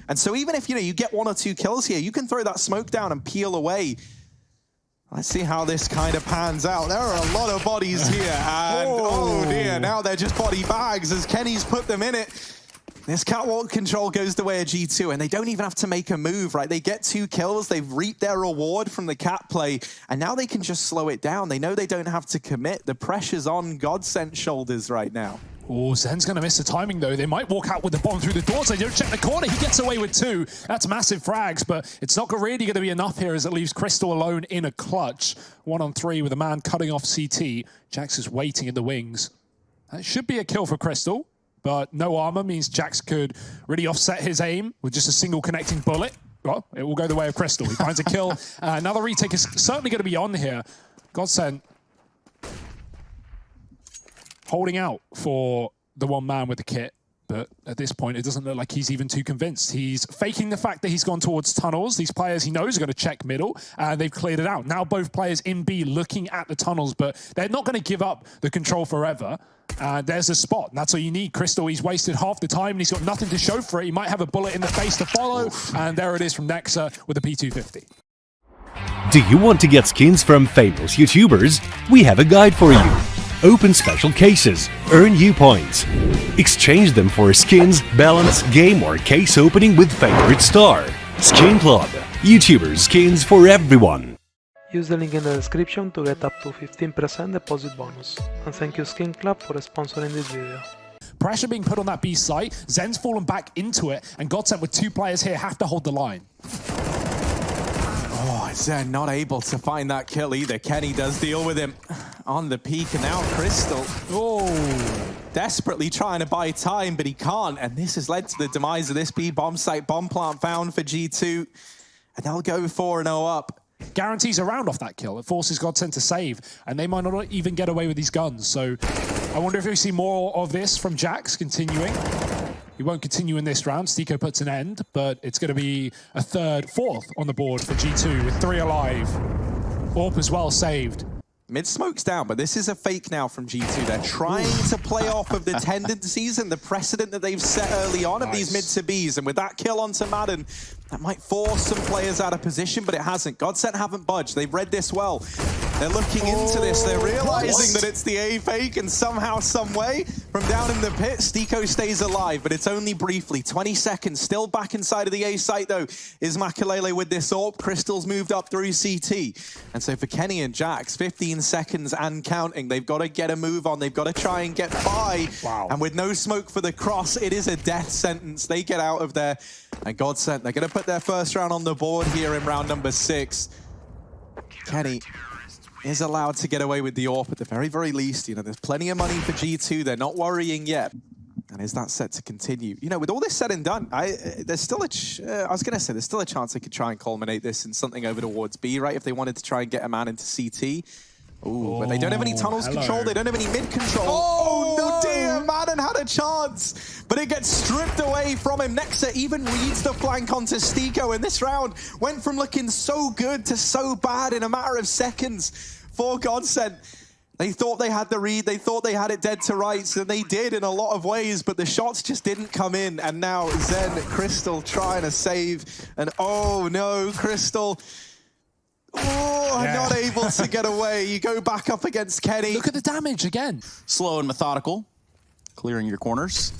And so even if, you get 1 or 2 kills here, you can throw that smoke down and peel away. Let's see how this kind of pans out. There are a lot of bodies here, and oh dear, now they're just body bags as Kenny's put them in it. This catwalk control goes the way of G2, and they don't even have to make a move, right? They get 2 kills, they've reaped their reward from the cat play, and now they can just slow it down. They know they don't have to commit. The pressure's on GODSENT shoulders right now. Oh, Zen's going to miss the timing, though. They might walk out with the bomb through the doors. They don't check the corner. He gets away with 2. That's massive frags, but it's not really going to be enough here as it leaves Crystal alone in a clutch. 1-on-3 with a man cutting off CT. Jax is waiting in the wings. That should be a kill for Crystal, but no armor means Jax could really offset his aim with just a single connecting bullet. Well, it will go the way of Crystal. He finds a kill. Another retake is certainly going to be on here. GODSENT holding out for the one man with the kit, but at this point, it doesn't look like he's even too convinced. He's faking the fact that he's gone towards tunnels. These players he knows are going to check middle, and they've cleared it out. Now both players in B looking at the tunnels, but they're not going to give up the control forever. There's a spot, and that's all you need. Crystal, he's wasted half the time, and he's got nothing to show for it. He might have a bullet in the face to follow, and there it is from Nexa with a P250. Do you want to get skins from famous YouTubers? We have a guide for you. Open special cases, earn U points. Exchange them for skins, balance, game or case opening with favorite star. Skin Club. YouTuber skins for everyone. Use the link in the description to get up to 15% deposit bonus. And thank you Skin Club for sponsoring this video. Pressure being put on that B site. Zen's fallen back into it, and GODSENT with 2 players here have to hold the line. Oh, Zen not able to find that kill either. Kenny does deal with him on the peak, and now Crystal, desperately trying to buy time, but he can't, and this has led to the demise of this B bomb site. Bomb plant found for G2, and they'll go 4-0 up. Guarantees a round off that kill. It forces GODSENT to save, and they might not even get away with these guns. So I wonder if we see more of this from Jax continuing. He won't continue in this round. Stiko puts an end, but it's going to be a 3rd, 4th on the board for G2 with 3 alive. AWP as well saved. Mid smoke's down, but this is a fake now from G2. They're trying to play off of the tendencies and the precedent that they've set early on of these mid to Bs. And with that kill onto Madden, that might force some players out of position, but it hasn't. GODSENT haven't budged. They've read this well. They're looking into this. They're realizing that it's the A fake, and somehow, some way, from down in the pit, Stiko stays alive, but it's only briefly. 20 seconds, still back inside of the A site, though, is Makalele with this AWP. Crystal's moved up through CT. And so for Kenny and Jax, 15 seconds and counting. They've got to get a move on. They've got to try and get by. Wow. And with no smoke for the cross, it is a death sentence. They get out of there. And GODSENT, they're going to put their first round on the board here in round number 6. Kenny is allowed to get away with the AWP at the very, very least. There's plenty of money for G2. They're not worrying yet. And is that set to continue? With all this said and done, there's still there's still a chance they could try and culminate this in something over towards B, right? If they wanted to try and get a man into CT. Ooh, but they don't have any tunnels control. They don't have any mid control. Oh, no, dear. Madden had a chance, but it gets stripped away from him. Nexa even reads the flank onto Stiko, and this round went from looking so good to so bad in a matter of seconds for GODSENT. They thought they had the read. They thought they had it dead to rights, and they did in a lot of ways, but the shots just didn't come in. And now Zen, Crystal trying to save, and oh no, Crystal. Not able to get away. You go back up against Kenny. Look at the damage again. Slow and methodical, clearing your corners.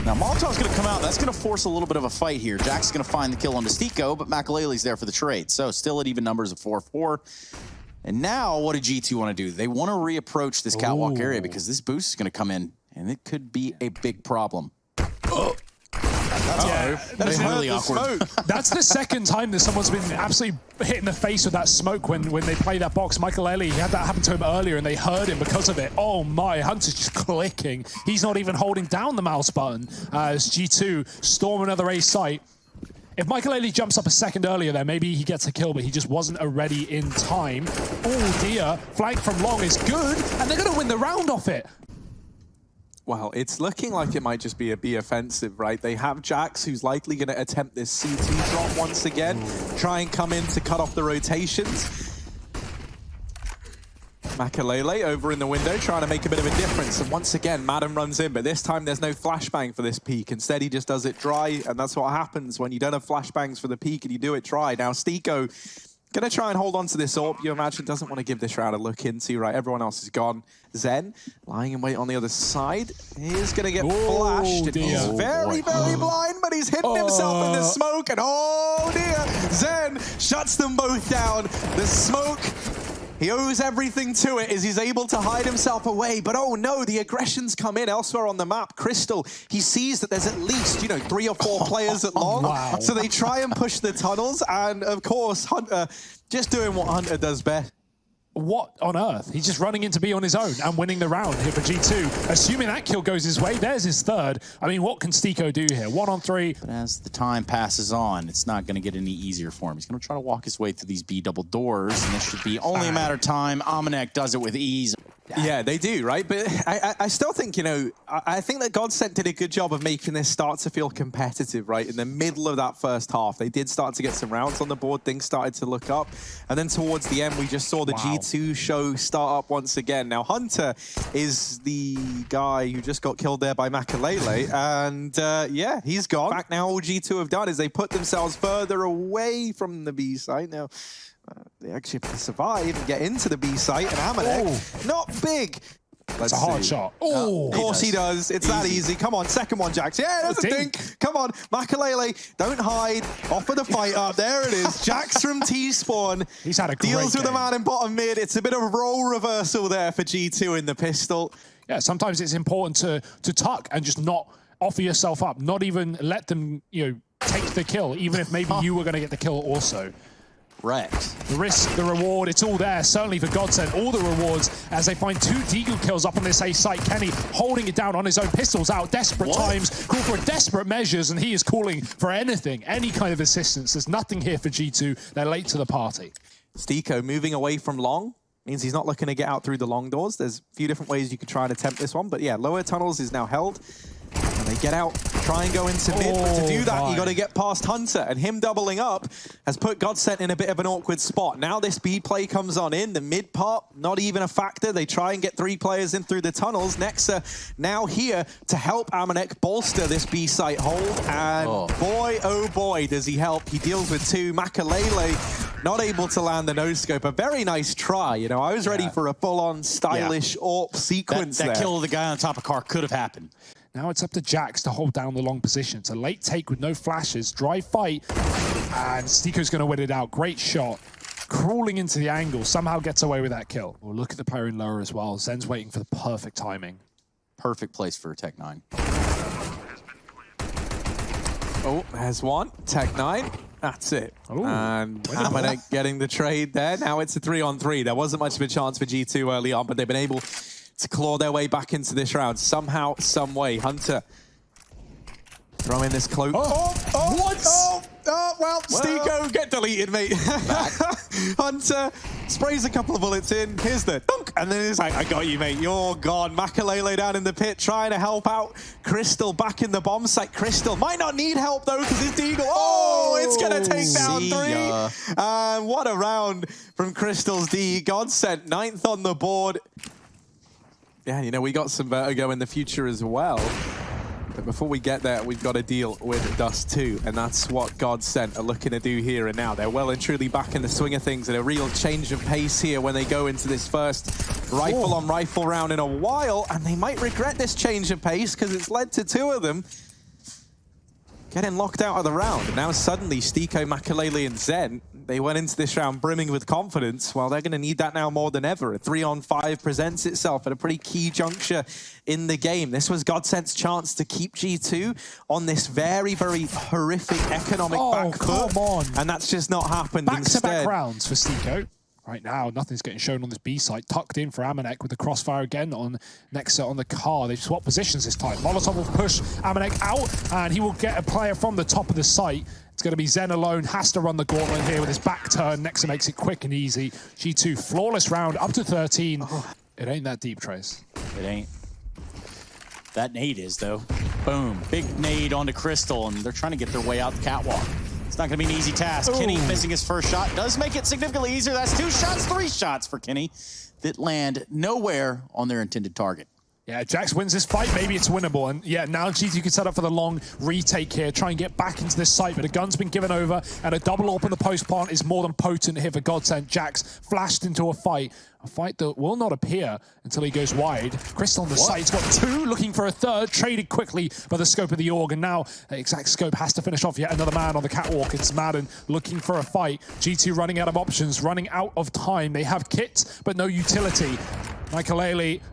Now Molotov's going to come out. That's going to force a little bit of a fight here. Jack's going to find the kill on Stiko, but Makalele's there for the trade. So still at even numbers of 4-4. And now what do G2 want to do? They want to reapproach this catwalk area because this boost is going to come in, and it could be a big problem. That's really awkward. That's the second time that someone's been absolutely hit in the face with that smoke when they play that box. Makalele, he had that happen to him earlier, and they heard him because of it. Oh my, Hunter's just clicking. He's not even holding down the mouse button as G2 storm another A site. If Makalele jumps up a second earlier there, maybe he gets a kill, but he just wasn't ready in time. Oh dear, flank from long is good, and they're going to win the round off it. Well, it's looking like it might just be a B offensive, right? They have Jax, who's likely going to attempt this CT drop once again, try and come in to cut off the rotations. Makalele over in the window trying to make a bit of a difference. And once again, Madden runs in, but this time there's no flashbang for this peak. Instead, he just does it dry, and that's what happens when you don't have flashbangs for the peak and you do it dry. Now, STIKO gonna try and hold on to this AWP. You imagine doesn't want to give this round a look into, right? Everyone else is gone. Zen lying in wait on the other side. He's gonna get flashed. And he's very blind, but he's hidden himself in the smoke. And oh dear, Zen shuts them both down. The smoke, he owes everything to it as he's able to hide himself away. But oh no, the aggressions come in elsewhere on the map. Crystal, he sees that there's at least, 3 or 4 players at long. Wow. So they try and push the tunnels. And of course, Hunter just doing what Hunter does best. What on earth? He's just running in to be on his own and winning the round here for G2. Assuming that kill goes his way, there's his third. I mean, what can STIKO do here? 1 on 3. But as the time passes on, it's not going to get any easier for him. He's going to try to walk his way through these B double doors, and this should be only a matter of time. Amanek does it with ease. Yeah, they do, right? But I still think, I think that GODSENT did a good job of making this start to feel competitive, right? In the middle of that first half, they did start to get some rounds on the board. Things started to look up. And then towards the end, we just saw the G2 show start up once again. Now, Hunter is the guy who just got killed there by Makalele. And yeah, he's gone. In fact, now all G2 have done is they put themselves further away from the B site. Now, they actually have to survive and get into the B site, and Amanek, not big. That's a hard shot. Oh, of course he does. It's that easy. Come on, second one, Jax. Yeah, there's a dink. Come on, Makalele, don't hide. Offer the fight up. There it is. Jax from T-Spawn. He's had a great deals with game. a man in bottom mid. It's a bit of a role reversal there for G2 in the pistol. Yeah, sometimes it's important to tuck and just not offer yourself up. Not even let them, take the kill, even if maybe you were going to get the kill also. Wrecked. The risk, the reward, it's all there, certainly for GODSENT. All the rewards as they find 2 Deagle kills up on this A site. Kenny holding it down on his own, pistols out, desperate times, call for desperate measures, and he is calling for anything, any kind of assistance. There's nothing here for G2. They're late to the party. STIKO moving away from long means he's not looking to get out through the long doors. There's a few different ways you could try and attempt this one, but yeah, lower tunnels is now held. And they get out, try and go into mid, but to do that, you got to get past Hunter. And him doubling up has put GODSENT in a bit of an awkward spot. Now this B play comes on in, the mid part, not even a factor. They try and get 3 players in through the tunnels. Nexa now here to help Amanek bolster this B site hold. And boy, oh boy, does he help. He deals with 2. Makalele not able to land the no-scope. A very nice try. I was ready for a full-on stylish AWP sequence that there. kill of the guy on top of car could have happened. Now it's up to Jax to hold down the long position. It's a late take with no flashes, dry fight, and STIKO's going to win it out. Great shot. Crawling into the angle, somehow gets away with that kill. Well, look at the player in lower as well. Zen's waiting for the perfect timing. Perfect place for Tech9. Oh, there's one. Tech9. That's it. Ooh, and Amanek getting the trade there. Now it's a 3-on-3. There wasn't much of a chance for G2 early on, but they've been able to claw their way back into this round somehow, some way. Hunter throwing this cloak. Well, STIKO, get deleted, mate. Hunter sprays a couple of bullets in. Here's the dunk, and then it's like, I got you, mate. You're gone. Makalele down in the pit trying to help out. Crystal back in the bomb site. Crystal might not need help, though, because it's Deagle. Oh, it's going to take down 3. And what a round from Crystal's D. GODSENT, 9th on the board. Yeah, we got some Vertigo in the future as well. But before we get there, we've got to deal with Dust 2, and that's what GODSENT are looking to do here and now. They're well and truly back in the swing of things, and a real change of pace here when they go into this first rifle-on-rifle round in a while, and they might regret this change of pace because it's led to 2 of them getting locked out of the round. And now suddenly, STIKO, Makalele, and Zen, they went into this round brimming with confidence. Well, they're going to need that now more than ever. A 3-on-5 presents itself at a pretty key juncture in the game. This was GODSENT's chance to keep G2 on this very, very horrific economic back foot. Come on. And that's just not happened. Back-to-back rounds for STIKO. Right now, nothing's getting shown on this B site. Tucked in for Amanek with the crossfire again on Nexa on the car. They've swapped positions this time. Molotov will push Amanek out, and he will get a player from the top of the site. It's going to be Zen alone, has to run the gauntlet here with his back turn. Nexa makes it quick and easy. G2, flawless round, up to 13. It ain't that deep, Trace. It ain't. That nade is, though. Boom. Big nade onto Crystal, and they're trying to get their way out the catwalk. It's not going to be an easy task. Kenny missing his first shot does make it significantly easier. That's 2 shots, 3 shots for Kenny. that land nowhere on their intended target. Yeah, Jax wins this fight, maybe it's winnable. And yeah, now G2 can set up for the long retake here, try and get back into this site, but a gun's been given over, and a double AWP in the post plant is more than potent here for GODSENT. Jax flashed into a fight that will not appear until he goes wide. Crystal on the site's got two, looking for a third, traded quickly by the scope of the org, and now Exact Scope has to finish off yet another man on the catwalk. It's Madden looking for a fight. G2 running out of options, running out of time. They have kit, but no utility. Michael,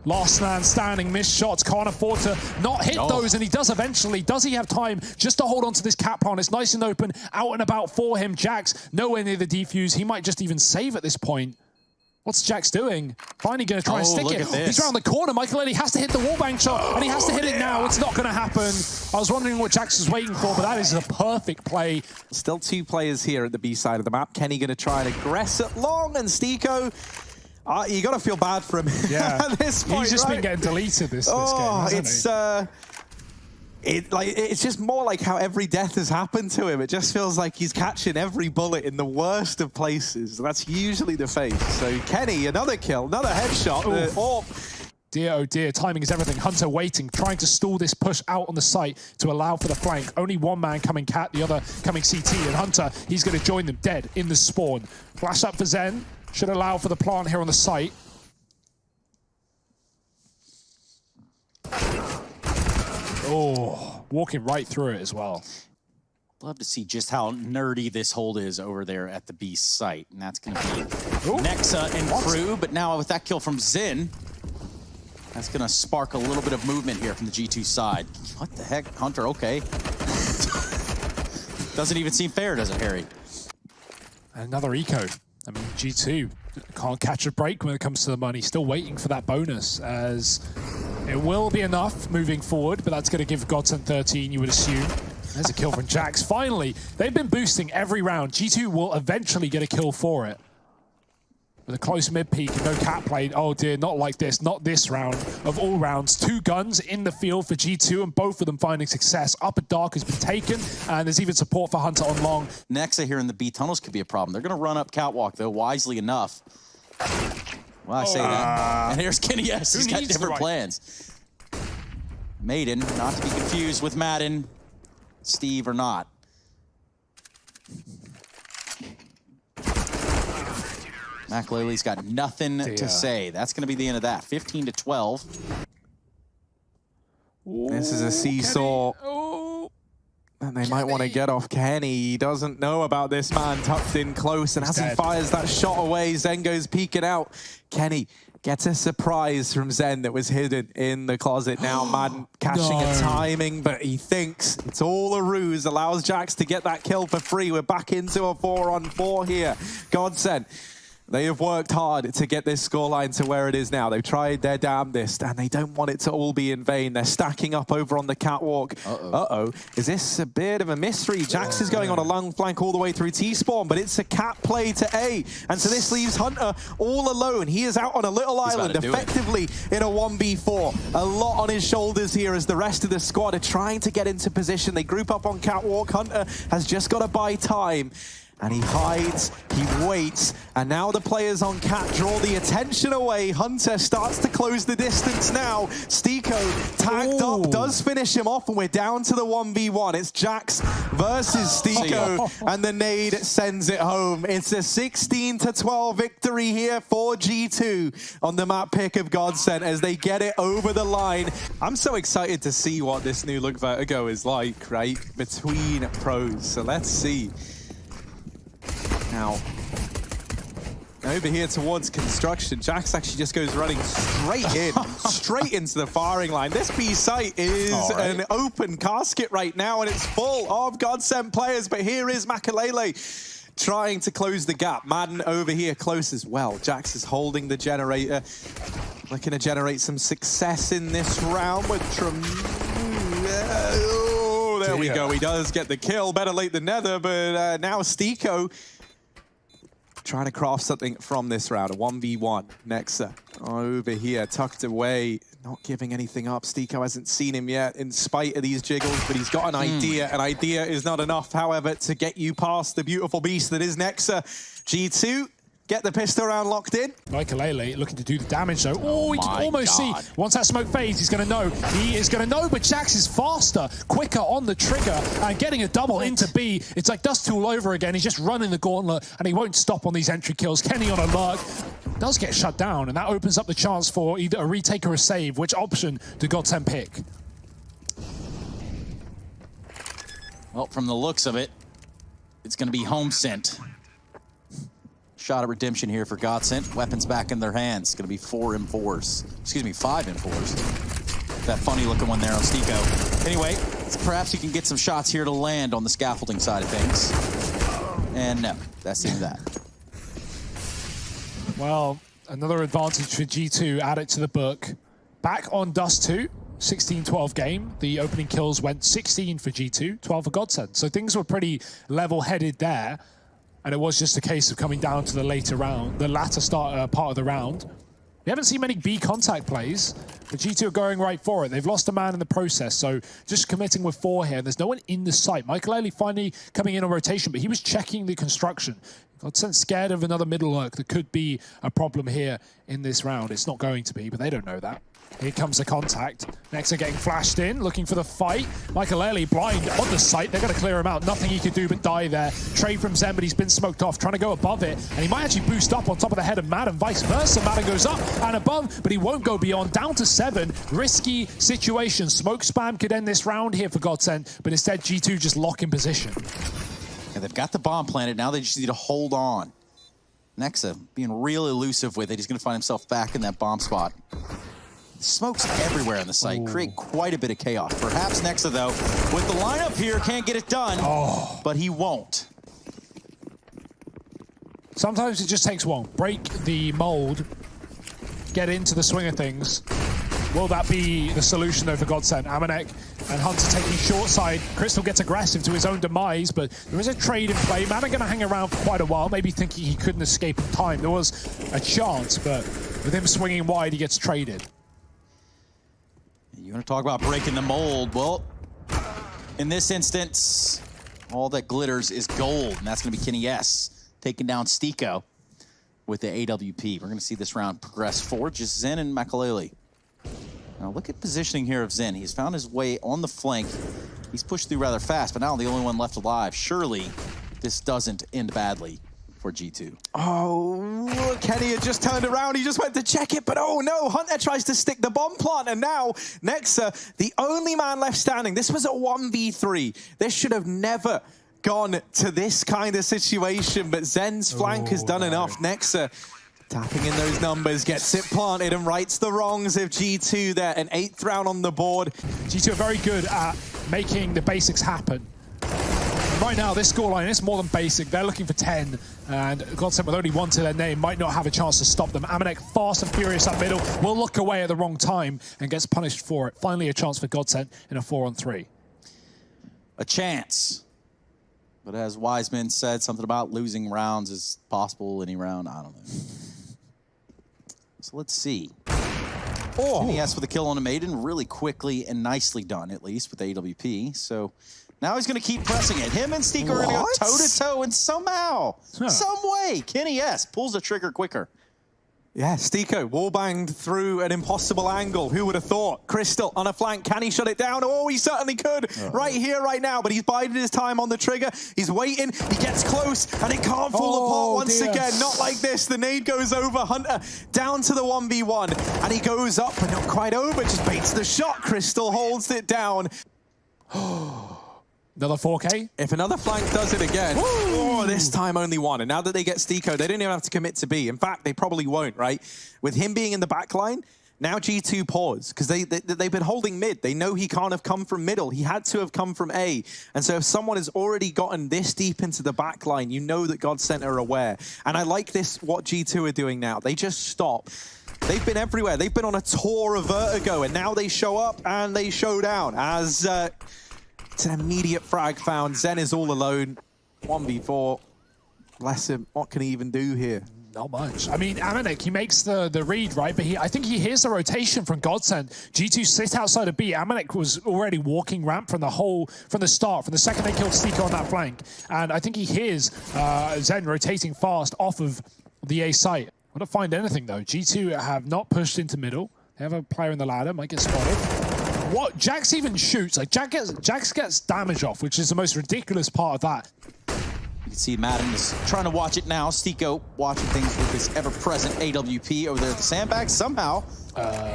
last man standing, missed shots, can't afford to not hit those, and he does eventually. Does he have time just to hold on to this cat plant? It's nice and open, out and about for him. Jax nowhere near the defuse. He might just even save at this point. What's Jax doing? Finally going to try and stick it. He's around the corner. Michael has to hit the wallbang shot, and he has to hit it now. It's not going to happen. I was wondering what Jax was waiting for, but that is a perfect play. Still two players here at the B side of the map. Kenny going to try and aggress it long, and Stiko, you got to feel bad for him at this point. He's just been getting deleted this game, hasn't he? It's just more like how every death has happened to him. It just feels like he's catching every bullet in the worst of places. That's usually the face. So Kenny, another kill, another headshot. Dear, oh dear, timing is everything. Hunter waiting, trying to stall this push out on the site to allow for the flank. Only one man coming cat, the other coming CT. And Hunter, he's going to join them dead in the spawn. Flash up for Zen. Should allow for the plant here on the site. Oh, walking right through it as well. Love to see just how nerdy this hold is over there at the B site. And that's going to be Nexa and crew. But now with that kill from Zen, that's going to spark a little bit of movement here from the G2 side. What the heck? Hunter, okay. Doesn't even seem fair, does it, Harry? Another eco. I mean, G2 can't catch a break when it comes to the money. Still waiting for that bonus, as it will be enough moving forward, but that's going to give GODSENT 13, you would assume. There's a kill from Jax. Finally, they've been boosting every round. G2 will eventually get a kill for it. With a close mid-peak and no cat played. Oh dear, not like this. Not this round of all rounds. Two guns in the field for G2, and both of them finding success. Upper Dark has been taken, and there's even support for Hunter on long. Nexa here in the B tunnels could be a problem. They're going to run up catwalk, though, wisely enough. Well, I say that. And here's Kenny S. He's got different plans. Maiden, not to be confused with Madden, Steve or not. McAlealy's got nothing to say. That's going to be the end of that. 15-12. This is a seesaw. And they might want to get off Kenny. He doesn't know about this man tucked in close. And as he fires that shot away, Zen goes peeking out. Kenny gets a surprise from Zen that was hidden in the closet. Now Madden catching a timing, but he thinks it's all a ruse. Allows Jax to get that kill for free. We're back into a 4-on-4 here. GODSENT, they have worked hard to get this scoreline to where it is now. They've tried their damnedest, and they don't want it to all be in vain. They're stacking up over on the catwalk. Is this a bit of a mystery? Jax is going on a long flank all the way through T-spawn, but it's a cat play to A. And so this leaves Hunter all alone. He is out on a little island, effectively in a 1v4. A lot on his shoulders here as the rest of the squad are trying to get into position. They group up on catwalk. Hunter has just got to buy time. And he hides, he waits, and now the players on cat draw the attention away. Hunter starts to close the distance now. Stiko tagged up, does finish him off, and we're down to the 1v1. It's Jax versus Stiko, and the nade sends it home. It's a 16-12 victory here for G2 on the map pick of GODSENT as they get it over the line. I'm so excited to see what this new look Vertigo is like, right, between pros. So let's see. Now, over here towards construction, Jax actually just goes running straight in, straight into the firing line. This B site is an open casket right now, and it's full of GODSENT players, but here is McAlealy trying to close the gap. Madden over here close as well. Jax is holding the generator, looking to generate some success in this round with there we go. He does get the kill. Better late than never, but now Stiko trying to craft something from this round. A 1v1. Nexa over here, tucked away, not giving anything up. Stiko hasn't seen him yet in spite of these jiggles, but he's got an idea. An idea is not enough, however, to get you past the beautiful beast that is Nexa. G2, get the pistol round locked in. Michael looking to do the damage though. Oh, he can my almost God. see. Once that smoke fades, he's going to know. He is going to know, but Jax is faster, quicker on the trigger, and getting a double into B. It's like Dust all over again. He's just running the gauntlet, and he won't stop on these entry kills. Kenny on a lurk does get shut down, and that opens up the chance for either a retake or a save. Which option do GODSENT pick? Well, from the looks of it, it's going to be home sent. Shot at redemption here for GODSENT. Weapons back in their hands. It's going to be 4 M4s. Excuse me, 5 M4s. That funny looking one there on Stico. Anyway, perhaps he can get some shots here to land on the scaffolding side of things. And no, that's even that. Well, another advantage for G2 added to the book. Back on Dust 2. 16-12 game. The opening kills went 16 for G2, 12 for GODSENT. So things were pretty level-headed there, and it was just a case of coming down to the later round, the latter part of the round. We haven't seen many B contact plays, but G2 are going right for it. They've lost a man in the process, so just committing with 4 here. There's no one in the site. Michael Ailey finally coming in on rotation, but he was checking the construction. GODSENT scared of another middle lurk that could be a problem here in this round. It's not going to be, but they don't know that. Here comes the contact. Nexa getting flashed in, looking for the fight. Michael Ailey blind on the site. They're going to clear him out. Nothing he could do but die there. Trade from Zen, but he's been smoked off, trying to go above it. And he might actually boost up on top of the head of Madden, vice versa. Madden goes up and above, but he won't go beyond. Down to 7. Risky situation. Smoke spam could end this round here for GODSENT, but instead G2 just lock in position. And they've got the bomb planted. Now they just need to hold on. Nexa being real elusive with it. He's going to find himself back in that bomb spot. Smoke's everywhere on the site. Create quite a bit of chaos. Perhaps Nexa, though, with the lineup here, can't get it done, but he won't. Sometimes it just takes one. Break the mold, get into the swing of things. Will that be the solution, though, for GODSENT? Amanek and Hunter taking short side. Crystal gets aggressive to his own demise, but there is a trade in play. Man are going to hang around for quite a while, maybe thinking he couldn't escape in time. There was a chance, but with him swinging wide, he gets traded. You want to talk about breaking the mold? Well, in this instance, all that glitters is gold, and that's going to be Kenny S taking down Stico with the AWP. We're going to see this round progress forward. Just Zen and Makalele. Now look at positioning here of Zen. He's found his way on the flank. He's pushed through rather fast, but now the only one left alive. Surely this doesn't end badly for G2. Oh, Kenny had just turned around. He just went to check it, but oh no, Hunter tries to stick the bomb plant, and now Nexa, the only man left standing. This was a 1v3. This should have never gone to this kind of situation, but Zen's flank has done enough. Nexa tapping in those numbers, gets it planted and rights the wrongs of G2 there. An 8th round on the board. G2 are very good at making the basics happen. Right now, this scoreline is more than basic. They're looking for 10, and GODSENT with only 1 to their name might not have a chance to stop them. Amanek, fast and furious up middle, will look away at the wrong time and gets punished for it. Finally, a chance for GODSENT in a 4-on-3. A chance. But as Wiseman said, something about losing rounds is possible any round. I don't know. So let's see. Oh, he asked for the kill on a Maiden really quickly and nicely done, at least with AWP. So now he's going to keep pressing it. Him and Stico are going to go toe-to-toe, and somehow, some way, Kenny S pulls the trigger quicker. Yeah, Stico wallbanged through an impossible angle. Who would have thought? Crystal on a flank. Can he shut it down? Oh, he certainly could. Right here, right now. But he's biding his time on the trigger. He's waiting. He gets close, and it can't fall apart once again. Not like this. The nade goes over. Hunter down to the 1v1, and he goes up, but not quite over. Just baits the shot. Crystal holds it down. Another 4K? If another flank does it again, oh, this time only 1. And now that they get Stico, they don't even have to commit to B. In fact, they probably won't, right? With him being in the back line, now G2 pause, because they've been holding mid. They know he can't have come from middle. He had to have come from A. And so if someone has already gotten this deep into the back line, you know that GODSENT are aware. And I like this, what G2 are doing now. They just stop. They've been everywhere. They've been on a tour of Vertigo, and now they show up and they show down as... it's an immediate frag found. Zen is all alone. 1v4. Bless him. What can he even do here? Not much. I mean, Amanek, he makes the read, right? But I think he hears the rotation from GODSENT. G2 sit outside of B. Amanek was already walking ramp from the start, from the second they killed Stico on that flank. And I think he hears Zen rotating fast off of the A site. I don't find anything though. G2 have not pushed into middle. They have a player in the ladder, might get spotted. What? Jax even shoots. Like Jax gets damage off, which is the most ridiculous part of that. You can see Madden is trying to watch it now. Stico watching things with his ever-present AWP over there at the sandbag. Somehow,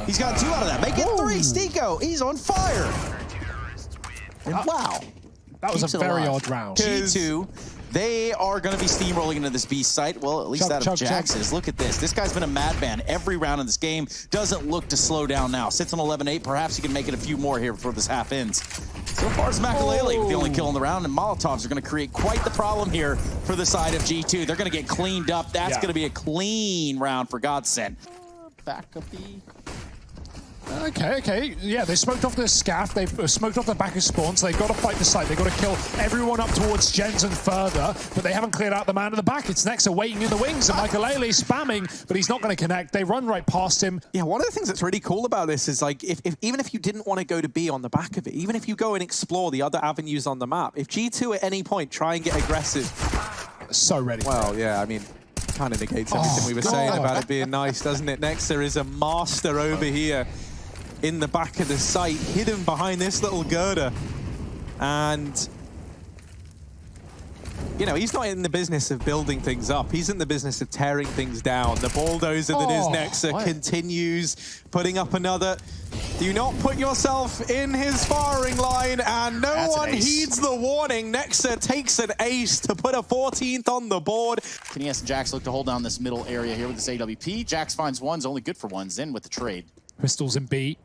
he's got 2 out of that. Make it 3, Stico. He's on fire. And wow. That was a very odd round. G2, they are going to be steamrolling into this B site. Well, at least that of Jax is. Look at this. This guy's been a madman every round in this game. Doesn't look to slow down now. Sits on 11-8. Perhaps he can make it a few more here before this half ends. So far, it's Makalele with the only kill in the round, and Molotovs are going to create quite the problem here for the side of G2. They're going to get cleaned up. That's going to be a clean round for GODSENT. Back up B. Okay. Yeah, they smoked off the scaff. They've smoked off the back of spawn, so they've got to fight the site. They've got to kill everyone up towards Jens and further, but they haven't cleared out the man in the back. It's Nexa waiting in the wings, and Makalele spamming, but he's not going to connect. They run right past him. Yeah, one of the things that's really cool about this is, like, even if you didn't want to go to B on the back of it, even if you go and explore the other avenues on the map, if G2 at any point try and get aggressive... So ready. Well, yeah, I mean, kind of negates everything we were saying about it being nice, doesn't it? Nexa is a master over here in the back of the site, hidden behind this little girder. And, you know, he's not in the business of building things up. He's in the business of tearing things down. The bulldozer that is Nexa continues putting up another. Do not put yourself in his firing line, and no one heeds the warning. Nexa takes an ace to put a 14th on the board. Kines and Jax look to hold down this middle area here with this AWP. Jax finds ones, only good for ones, in with the trade. Crystal's in B.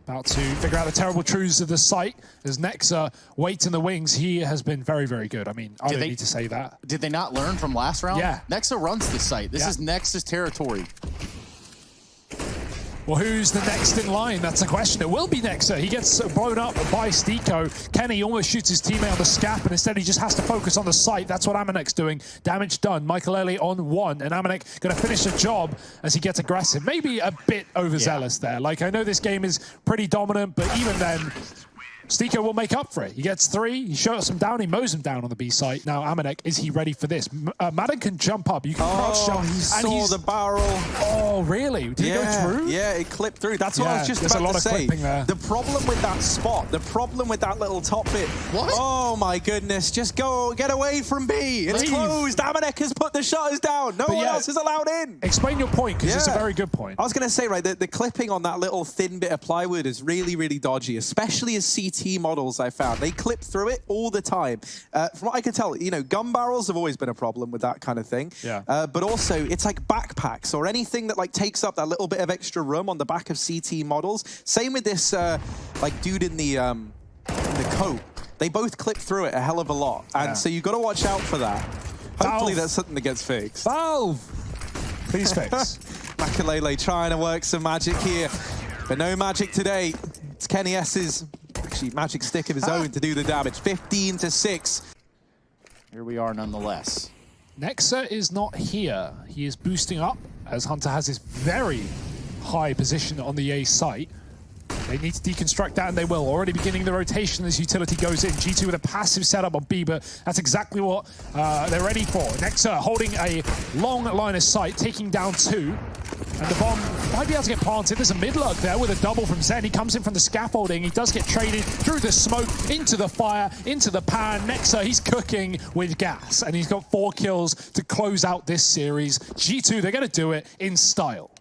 About to figure out the terrible truths of the site as Nexa waits in the wings. He has been very, very good. I mean, I don't need to say that. Did they not learn from last round? Yeah. Nexa runs the site. This is Nexa's territory. Well, who's the next in line? That's the question. It will be Nexa. He gets blown up by Stico. Kenny almost shoots his teammate on the scaff, and instead he just has to focus on the site. That's what Amanek's doing. Damage done. Makalele on 1, and Amanek going to finish the job as he gets aggressive. Maybe a bit overzealous there. Like, I know this game is pretty dominant, but even then, Stico will make up for it. He gets 3, he shuts him down, he mows him down on the B site. Now, Amanek, is he ready for this? Madden can jump up. You can crouch jump. He saw the barrel. Oh, really? Did it go through? Yeah, it clipped through. That's what I was just about to say. The problem with that spot, the problem with that little top bit. What? Oh, my goodness. Just go, get away from B. It's closed. Amanek has put the shutters down. No one else is allowed in. Explain your point, because it's a very good point. I was going to say, right, the clipping on that little thin bit of plywood is really, really dodgy, especially as CT models I found. They clip through it all the time. From what I can tell, you know, gun barrels have always been a problem with that kind of thing. Yeah. But also, it's like backpacks or anything that like takes up that little bit of extra room on the back of CT models. Same with this like dude in the coat. They both clip through it a hell of a lot. And so you've got to watch out for that. Hopefully that's something that gets fixed. Valve! Please fix. Makalele trying to work some magic here, but no magic today. It's Kenny S's actually magic stick of his own to do the damage. 15-6. Here we are nonetheless. Nexa is not here. He is boosting up as Hunter has his very high position on the A site. They need to deconstruct that, and they will. Already beginning the rotation as utility goes in. G2 with a passive setup on B, but that's exactly what they're ready for. Nexa holding a long line of sight, taking down 2. And the bomb might be able to get planted. There's a mid-lurk there with a double from Zen. He comes in from the scaffolding. He does get traded through the smoke, into the fire, into the pan. Nexa, he's cooking with gas, and he's got 4 kills to close out this series. G2, they're going to do it in style.